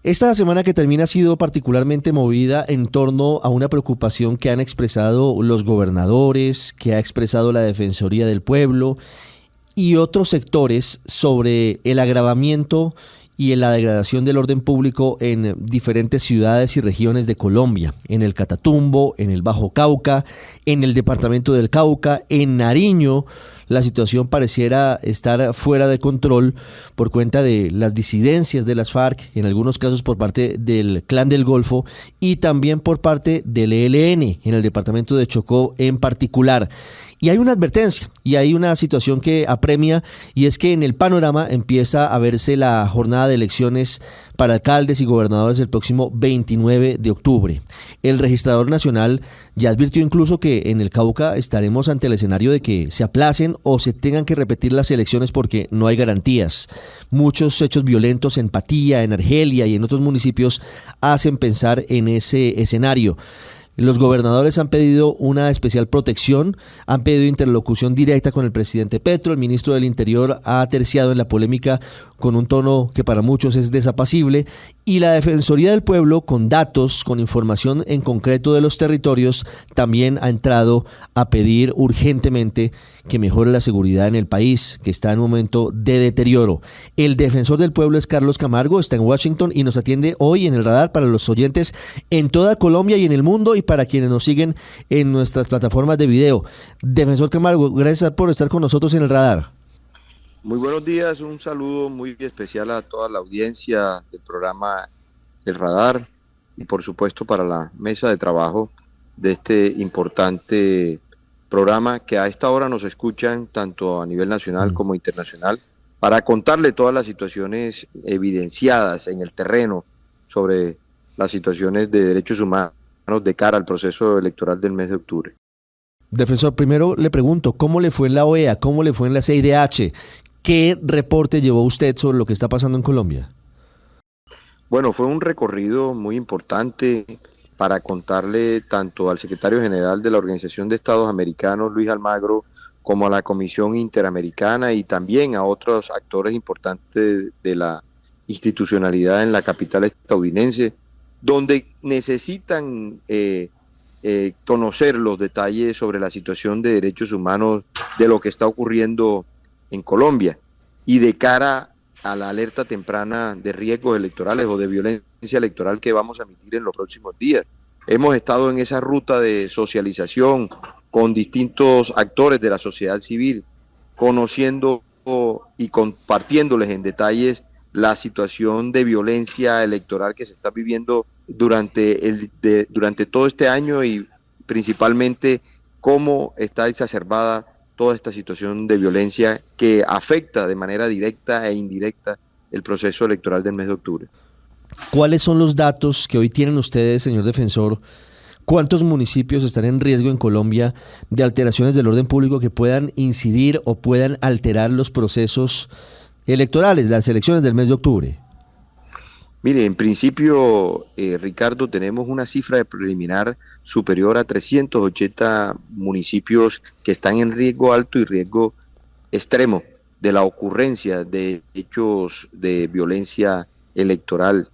Esta semana que termina ha sido particularmente movida en torno a una preocupación que han expresado los gobernadores, que ha expresado la Defensoría del Pueblo y otros sectores sobre el agravamiento y en la degradación del orden público en diferentes ciudades y regiones de Colombia, en el Catatumbo, en el Bajo Cauca, en el departamento del Cauca, en Nariño. La situación pareciera estar fuera de control por cuenta de las disidencias de las FARC, en algunos casos por parte del Clan del Golfo y también por parte del ELN, en el departamento de Chocó en particular. Y hay una advertencia y hay una situación que apremia, y es que en el panorama empieza a verse la jornada de elecciones para alcaldes y gobernadores el próximo 29 de octubre. El registrador nacional ya advirtió incluso que en el Cauca estaremos ante el escenario de que se aplacen o se tengan que repetir las elecciones porque no hay garantías. Muchos hechos violentos en Patía, en Argelia y en otros municipios hacen pensar en ese escenario. Los gobernadores han pedido una especial protección, han pedido interlocución directa con el presidente Petro. El ministro del Interior ha terciado en la polémica con un tono que para muchos es desapacible, y la Defensoría del Pueblo, con datos, con información en concreto de los territorios, también ha entrado a pedir urgentemente que mejore la seguridad en el país, que está en un momento de deterioro. El defensor del pueblo es Carlos Camargo, está en Washington y nos atiende hoy en el radar para los oyentes en toda Colombia y en el mundo, y para quienes nos siguen en nuestras plataformas de video. Defensor Camargo, gracias por estar con nosotros en el radar. Muy buenos días, un saludo muy especial a toda la audiencia del programa El Radar y por supuesto para la mesa de trabajo de este importante programa que a esta hora nos escuchan tanto a nivel nacional como internacional para contarle todas las situaciones evidenciadas en el terreno sobre las situaciones de derechos humanos de cara al proceso electoral del mes de octubre. Defensor, primero le pregunto, ¿cómo le fue en la OEA? ¿Cómo le fue en la CIDH? ¿Qué reporte llevó usted sobre lo que está pasando en Colombia? Bueno, fue un recorrido muy importante para contarle tanto al secretario general de la Organización de Estados Americanos, Luis Almagro, como a la Comisión Interamericana y también a otros actores importantes de la institucionalidad en la capital estadounidense, donde necesitan conocer los detalles sobre la situación de derechos humanos de lo que está ocurriendo en Colombia y de cara a la alerta temprana de riesgos electorales o de violencia electoral que vamos a emitir en los próximos días. Hemos estado en esa ruta de socialización con distintos actores de la sociedad civil, conociendo y compartiéndoles en detalles la situación de violencia electoral que se está viviendo durante todo este año y principalmente cómo está exacerbada toda esta situación de violencia que afecta de manera directa e indirecta el proceso electoral del mes de octubre. ¿Cuáles son los datos que hoy tienen ustedes, señor defensor? ¿Cuántos municipios están en riesgo en Colombia de alteraciones del orden público que puedan incidir o puedan alterar los procesos electorales, las elecciones del mes de octubre? Mire, en principio, Ricardo, tenemos una cifra de preliminar superior a 380 municipios que están en riesgo alto y riesgo extremo de la ocurrencia de hechos de violencia electoral.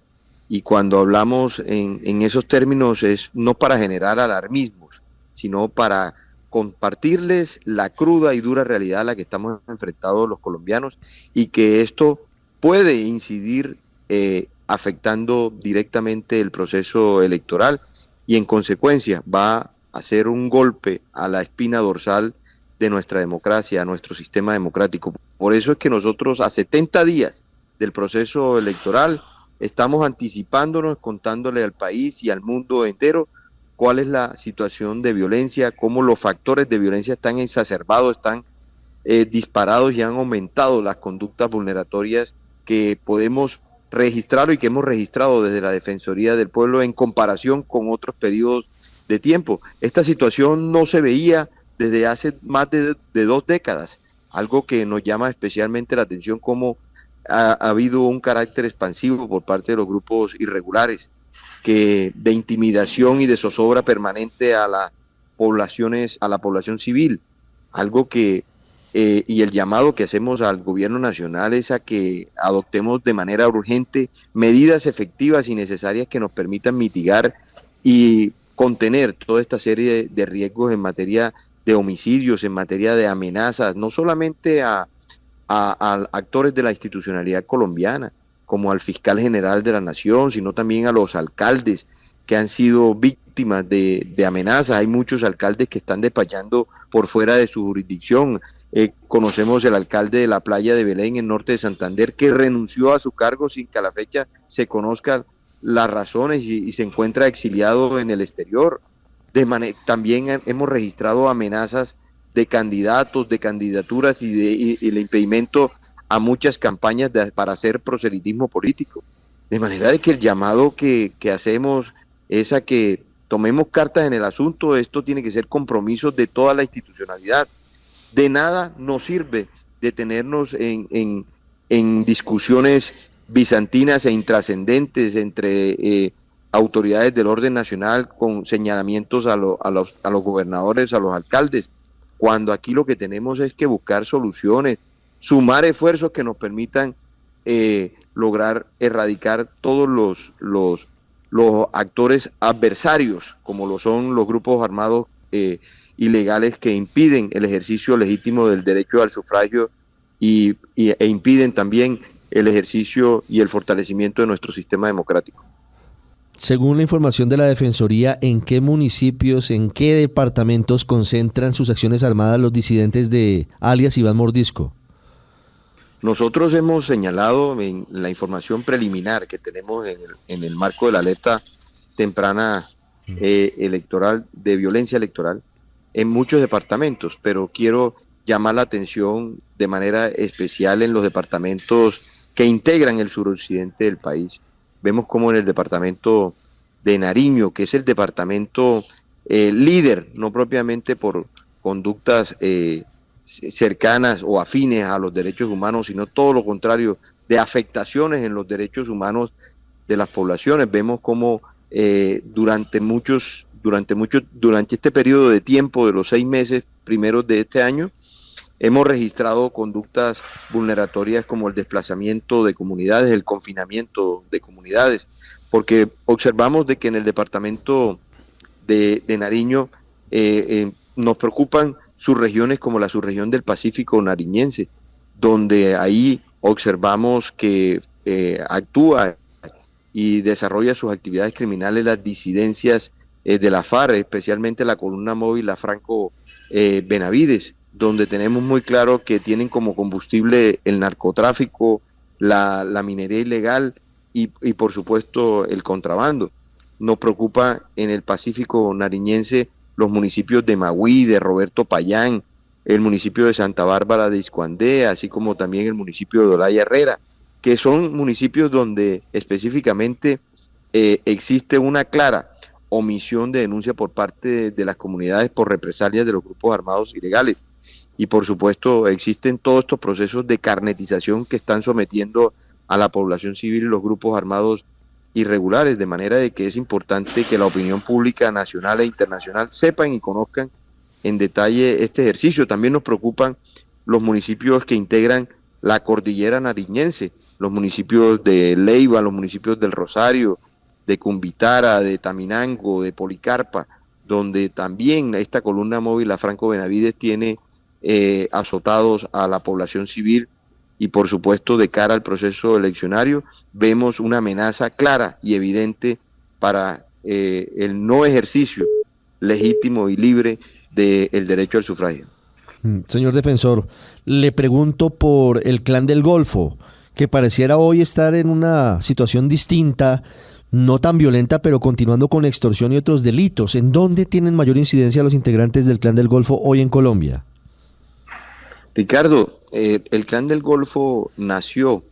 Y cuando hablamos en esos términos es no para generar alarmismos, sino para compartirles la cruda y dura realidad a la que estamos enfrentados los colombianos y que esto puede incidir afectando directamente el proceso electoral y en consecuencia va a ser un golpe a la espina dorsal de nuestra democracia, a nuestro sistema democrático. Por eso es que nosotros a 70 días del proceso electoral estamos anticipándonos, contándole al país y al mundo entero cuál es la situación de violencia, cómo los factores de violencia están exacerbados, están disparados y han aumentado las conductas vulneratorias que podemos registrar y que hemos registrado desde la Defensoría del Pueblo en comparación con otros periodos de tiempo. Esta situación no se veía desde hace más de 2 décadas, algo que nos llama especialmente la atención como ha habido un carácter expansivo por parte de los grupos irregulares de intimidación y de zozobra permanente a la población civil, algo que y el llamado que hacemos al gobierno nacional es a que adoptemos de manera urgente medidas efectivas y necesarias que nos permitan mitigar y contener toda esta serie de riesgos en materia de homicidios, en materia de amenazas, no solamente a actores de la institucionalidad colombiana, como al fiscal general de la nación, sino también a los alcaldes que han sido víctimas de amenazas. Hay muchos alcaldes que están despachando por fuera de su jurisdicción. Conocemos el alcalde de la playa de Belén, en norte de Santander, que renunció a su cargo sin que a la fecha se conozcan las razones y se encuentra exiliado en el exterior. También hemos registrado amenazas de candidatos, de candidaturas y el impedimento a muchas campañas para hacer proselitismo político. De manera de que el llamado que hacemos es a que tomemos cartas en el asunto. Esto tiene que ser compromiso de toda la institucionalidad. De nada nos sirve detenernos en discusiones bizantinas e intrascendentes entre autoridades del orden nacional con señalamientos a los gobernadores, a los alcaldes, cuando aquí lo que tenemos es que buscar soluciones, sumar esfuerzos que nos permitan lograr erradicar todos los actores adversarios, como lo son los grupos armados ilegales que impiden el ejercicio legítimo del derecho al sufragio e impiden también el ejercicio y el fortalecimiento de nuestro sistema democrático. Según la información de la Defensoría, ¿en qué municipios, en qué departamentos concentran sus acciones armadas los disidentes de alias Iván Mordisco? Nosotros hemos señalado en la información preliminar que tenemos en el marco de la alerta temprana electoral, de violencia electoral, en muchos departamentos, pero quiero llamar la atención de manera especial en los departamentos que integran el suroccidente del país. Vemos como en el departamento de Nariño, que es el departamento líder, no propiamente por conductas cercanas o afines a los derechos humanos, sino todo lo contrario, de afectaciones en los derechos humanos de las poblaciones. Vemos como durante este periodo de tiempo de los 6 meses primeros de este año, hemos registrado conductas vulneratorias como el desplazamiento de comunidades, el confinamiento de comunidades, porque observamos de que en el departamento de Nariño nos preocupan subregiones como la subregión del Pacífico nariñense, donde ahí observamos que actúa y desarrolla sus actividades criminales las disidencias de la FARC, especialmente la columna móvil La Franco Benavides, donde tenemos muy claro que tienen como combustible el narcotráfico, la minería ilegal y por supuesto el contrabando. Nos preocupa en el Pacífico nariñense los municipios de Magüí, de Roberto Payán, el municipio de Santa Bárbara de Iscuandea, así como también el municipio de Olaya Herrera, que son municipios donde específicamente existe una clara omisión de denuncia por parte de las comunidades por represalias de los grupos armados ilegales. Y por supuesto existen todos estos procesos de carnetización que están sometiendo a la población civil y los grupos armados irregulares, de manera de que es importante que la opinión pública nacional e internacional sepan y conozcan en detalle este ejercicio. También nos preocupan los municipios que integran la cordillera nariñense, los municipios de Leiva, los municipios del Rosario, de Cumbitara, de Taminango, de Policarpa, donde también esta columna móvil, la Franco Benavides, tiene azotados a la población civil. Y por supuesto, de cara al proceso eleccionario, vemos una amenaza clara y evidente para el no ejercicio legítimo y libre del derecho al sufragio. Señor defensor, le pregunto por el Clan del Golfo, que pareciera hoy estar en una situación distinta, no tan violenta, pero continuando con extorsión y otros delitos. ¿En dónde tienen mayor incidencia los integrantes del Clan del Golfo hoy en Colombia? Ricardo, el Clan del Golfo nació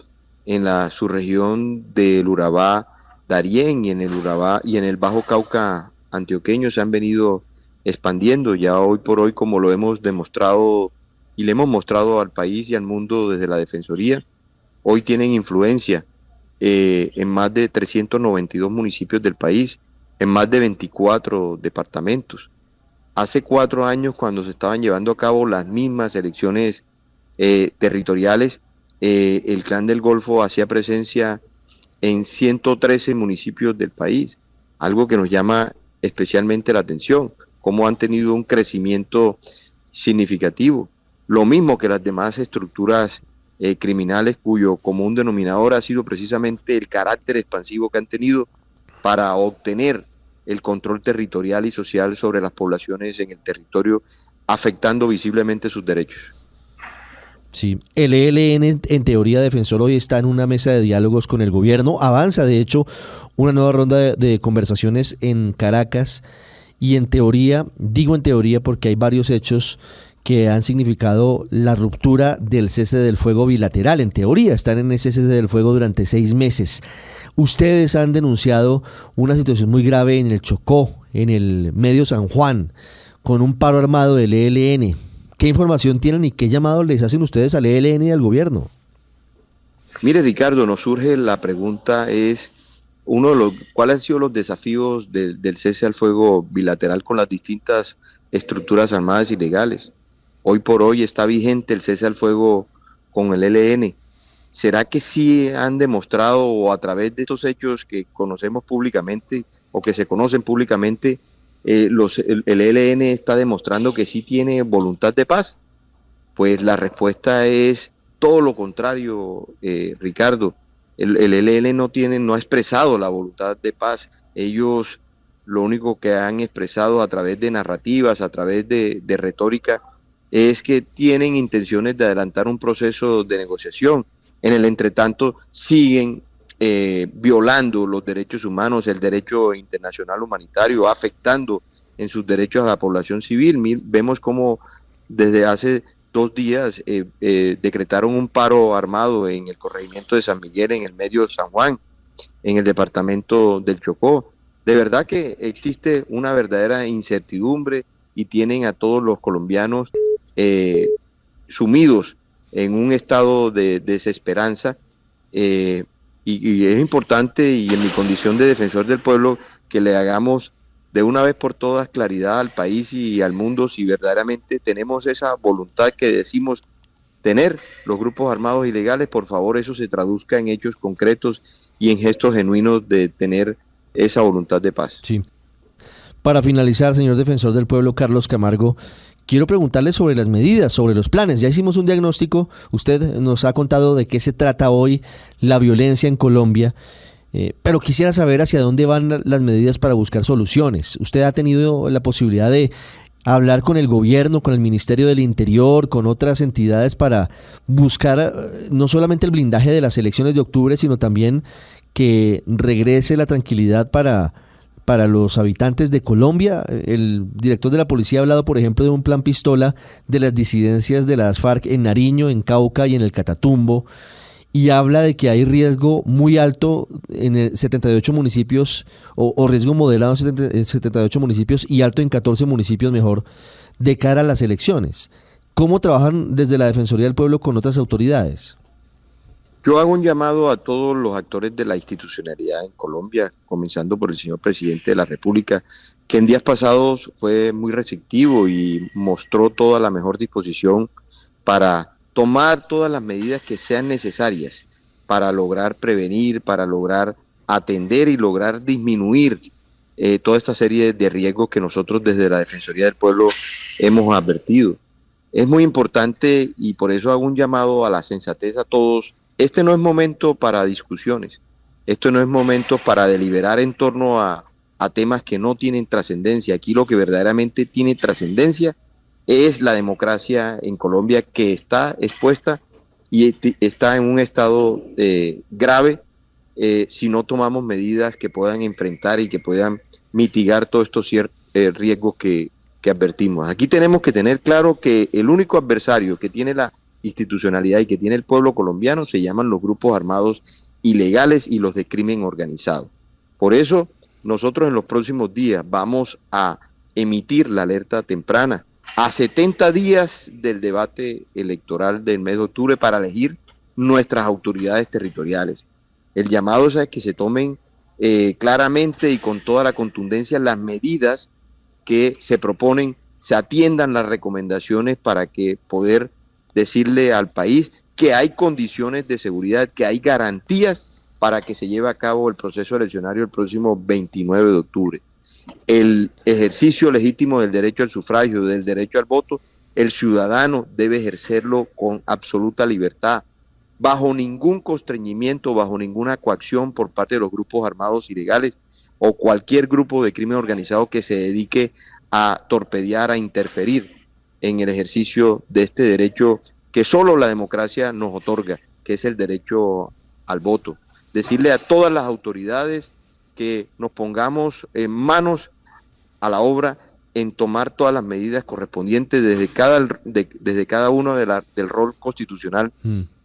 en la subregión del Urabá Darién y en el Urabá y en el Bajo Cauca antioqueño se han venido expandiendo ya hoy por hoy, como lo hemos demostrado y le hemos mostrado al país y al mundo desde la Defensoría. Hoy tienen influencia en más de 392 municipios del país, en más de 24 departamentos. Hace 4 años, cuando se estaban llevando a cabo las mismas elecciones territoriales. El Clan del Golfo hacía presencia en 113 municipios del país, algo que nos llama especialmente la atención, cómo han tenido un crecimiento significativo, lo mismo que las demás estructuras criminales cuyo común denominador ha sido precisamente el carácter expansivo que han tenido para obtener el control territorial y social sobre las poblaciones en el territorio, afectando visiblemente sus derechos. Sí, el ELN en teoría defensor hoy está en una mesa de diálogos con el gobierno, avanza de hecho una nueva ronda de conversaciones en Caracas y en teoría, digo en teoría porque hay varios hechos que han significado la ruptura del cese del fuego bilateral. En teoría están en ese cese del fuego durante 6 meses. Ustedes han denunciado una situación muy grave en el Chocó, en el medio San Juan, con un paro armado del ELN. ¿Qué información tienen y qué llamado les hacen ustedes al ELN y al gobierno? Mire, Ricardo, nos surge la pregunta es, ¿cuáles han sido los desafíos del cese al fuego bilateral con las distintas estructuras armadas ilegales? Hoy por hoy está vigente el cese al fuego con el ELN. ¿Será que sí han demostrado, o a través de estos hechos que conocemos públicamente o que se conocen públicamente, el ELN está demostrando que sí tiene voluntad de paz? Pues la respuesta es todo lo contrario, Ricardo. El ELN no ha expresado la voluntad de paz. Ellos lo único que han expresado a través de narrativas, a través de retórica, es que tienen intenciones de adelantar un proceso de negociación. En el entretanto, siguen violando los derechos humanos, el derecho internacional humanitario, afectando en sus derechos a la población civil. Vemos cómo desde hace 2 días decretaron un paro armado en el corregimiento de San Miguel, en el medio de San Juan, en el departamento del Chocó. De verdad que existe una verdadera incertidumbre y tienen a todos los colombianos sumidos en un estado de desesperanza, y es importante, y en mi condición de defensor del pueblo, que le hagamos de una vez por todas claridad al país y al mundo si verdaderamente tenemos esa voluntad que decimos tener los grupos armados ilegales. Por favor, eso se traduzca en hechos concretos y en gestos genuinos de tener esa voluntad de paz. Sí. Para finalizar, señor defensor del pueblo Carlos Camargo, quiero preguntarle sobre las medidas, sobre los planes. Ya hicimos un diagnóstico, usted nos ha contado de qué se trata hoy la violencia en Colombia, pero quisiera saber hacia dónde van las medidas para buscar soluciones. Usted ha tenido la posibilidad de hablar con el gobierno, con el Ministerio del Interior, con otras entidades para buscar no solamente el blindaje de las elecciones de octubre, sino también que regrese la tranquilidad para los habitantes de Colombia. El director de la policía ha hablado, por ejemplo, de un plan pistola de las disidencias de las FARC en Nariño, en Cauca y en el Catatumbo, y habla de que hay riesgo muy alto en 78 municipios, o riesgo moderado en 78 municipios y alto en 14 municipios mejor, de cara a las elecciones. ¿Cómo trabajan desde la Defensoría del Pueblo con otras autoridades? Yo hago un llamado a todos los actores de la institucionalidad en Colombia, comenzando por el señor presidente de la República, que en días pasados fue muy receptivo y mostró toda la mejor disposición para tomar todas las medidas que sean necesarias para lograr prevenir, para lograr atender y lograr disminuir toda esta serie de riesgos que nosotros desde la Defensoría del Pueblo hemos advertido. Es muy importante, y por eso hago un llamado a la sensatez a todos. Este no es momento para discusiones, esto no es momento para deliberar en torno a temas que no tienen trascendencia. Aquí lo que verdaderamente tiene trascendencia es la democracia en Colombia, que está expuesta y está en un estado grave si no tomamos medidas que puedan enfrentar y que puedan mitigar todos estos riesgos que advertimos. Aquí tenemos que tener claro que el único adversario que tiene la institucionalidad y que tiene el pueblo colombiano se llaman los grupos armados ilegales y los de crimen organizado. Por eso nosotros en los próximos días vamos a emitir la alerta temprana a 70 días del debate electoral del mes de octubre para elegir nuestras autoridades territoriales. El llamado es a que se tomen claramente y con toda la contundencia las medidas que se proponen, se atiendan las recomendaciones para que poder decirle al país que hay condiciones de seguridad, que hay garantías para que se lleve a cabo el proceso eleccionario el próximo 29 de octubre. El ejercicio legítimo del derecho al sufragio, del derecho al voto, el ciudadano debe ejercerlo con absoluta libertad, bajo ningún constreñimiento, bajo ninguna coacción por parte de los grupos armados ilegales o cualquier grupo de crimen organizado que se dedique a torpedear, a interferir en el ejercicio de este derecho que solo la democracia nos otorga, que es el derecho al voto. Decirle a todas las autoridades que nos pongamos en manos a la obra en tomar todas las medidas correspondientes desde cada uno del rol constitucional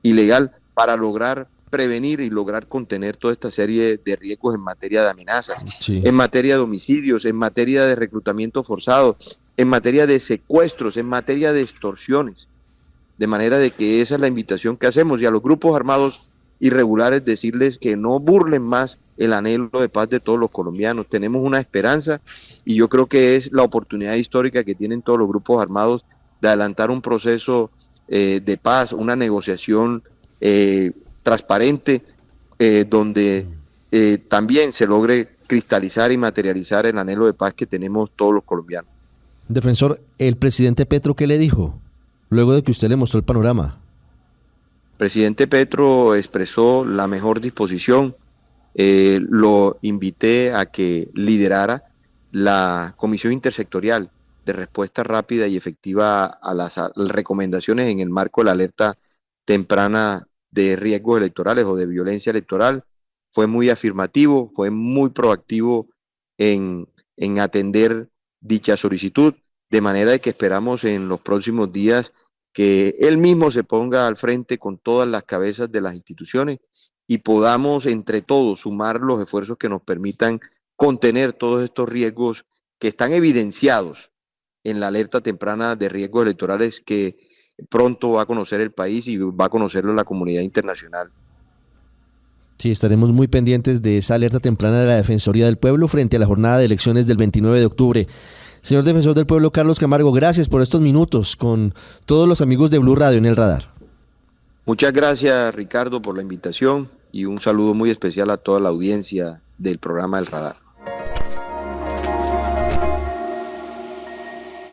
y legal para lograr prevenir y lograr contener toda esta serie de riesgos en materia de amenazas, en materia de homicidios, en materia de reclutamiento forzado, en materia de secuestros, en materia de extorsiones. De manera de que esa es la invitación que hacemos, y a los grupos armados irregulares decirles que no burlen más el anhelo de paz de todos los colombianos. Tenemos una esperanza y yo creo que es la oportunidad histórica que tienen todos los grupos armados de adelantar un proceso de paz, una negociación transparente, donde también se logre cristalizar y materializar el anhelo de paz que tenemos todos los colombianos. Defensor, ¿el presidente Petro qué le dijo luego de que usted le mostró el panorama? El presidente Petro expresó la mejor disposición. Lo invité a que liderara la Comisión Intersectorial de Respuesta Rápida y Efectiva a las recomendaciones en el marco de la alerta temprana de riesgos electorales o de violencia electoral. Fue muy afirmativo, fue muy proactivo en atender dicha solicitud, de manera de que esperamos en los próximos días que él mismo se ponga al frente con todas las cabezas de las instituciones y podamos entre todos sumar los esfuerzos que nos permitan contener todos estos riesgos que están evidenciados en la alerta temprana de riesgos electorales que pronto va a conocer el país y va a conocerlo la comunidad internacional. Sí, estaremos muy pendientes de esa alerta temprana de la Defensoría del Pueblo frente a la jornada de elecciones del 29 de octubre. Señor Defensor del Pueblo, Carlos Camargo, gracias por estos minutos con todos los amigos de Blue Radio en el radar. Muchas gracias, Ricardo, por la invitación y un saludo muy especial a toda la audiencia del programa El Radar.